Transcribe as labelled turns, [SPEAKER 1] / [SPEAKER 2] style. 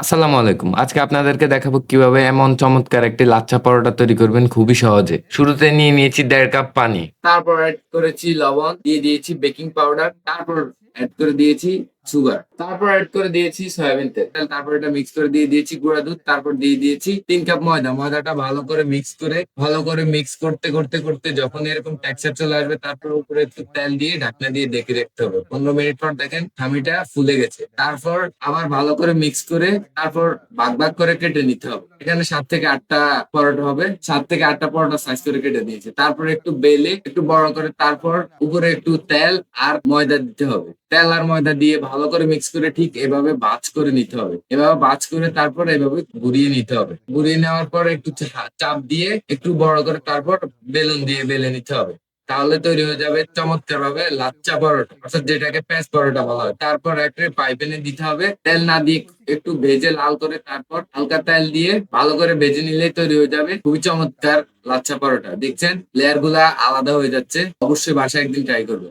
[SPEAKER 1] আসসালামু আলাইকুম। আজকে আপনাদেরকে দেখাবো কিভাবে এমন চমৎকার একটি লাচ্ছা পরোটা তৈরি করবেন খুবই সহজে। শুরুতে নিয়ে নিয়েছি ১.৫ কাপ পানি। তারপর এড করেছি লবণ, দিয়ে দিয়েছি বেকিং পাউডার, তারপর এড করে দিয়েছি সুগার। তারপর এড করে দিয়েছি সয়াবিন তেল। তারপর এটা মিক্স করে দিয়ে দিয়েছি গুঁড়া দুধ। তারপর দিয়ে দিয়েছি ৩ কাপ ময়দা। ময়দাটা ভালো করে মিক্স করতে যখন এরকম টেক্সচার চলে আসবে তারপর উপরে একটু তেল দিয়ে ঢাকনা দিয়ে ঢেকে রাখতে হবে। ১৫ মিনিট পর দেখেন হামিটা ফুলে গেছে। তারপর আবার ভালো করে মিক্স করে তারপর ভাগ করে কেটে নিতে হবে। এখানে ৭ থেকে ৮টা পরোটা হবে। ৭ থেকে ৮টা পরোটা সাইজ করে কেটে দিয়েছে। তারপর একটু বেলে একটু বড় করে তারপর উপরে একটু তেল আর ময়দা দিতে হবে। তেল আর ময়দা দিয়ে ভালো করে মিক্স করে ঠিক এভাবে ভাঁজ করে নিতে হবে। এভাবে ভাঁজ করে তারপর এভাবে ঘুরিয়ে নিতে হবে। ঘুরিয়ে নেওয়ার পর একটু চাপ দিয়ে একটু বড় করে তারপর বেলুন দিয়ে বেলে নিতে হবে। তাহলে তৈরি হয়ে যাবে চমৎকার ভাবে লাচ্চা পরোটা, অর্থাৎ যেটাকে প্যাঁচ পরোটা বলা হয়। তারপর একটা পাইপেনে দিতে হবে, তেল না দিয়ে একটু ভেজে লাল করে তারপর হালকা তেল দিয়ে ভালো করে ভেজে নিলেই তৈরি হয়ে যাবে খুবই চমৎকার লাচ্ছা পরোটা। দেখছেন লেয়ার গুলা আলাদা হয়ে যাচ্ছে। অবশ্যই বাসায় একদিন ট্রাই করবে।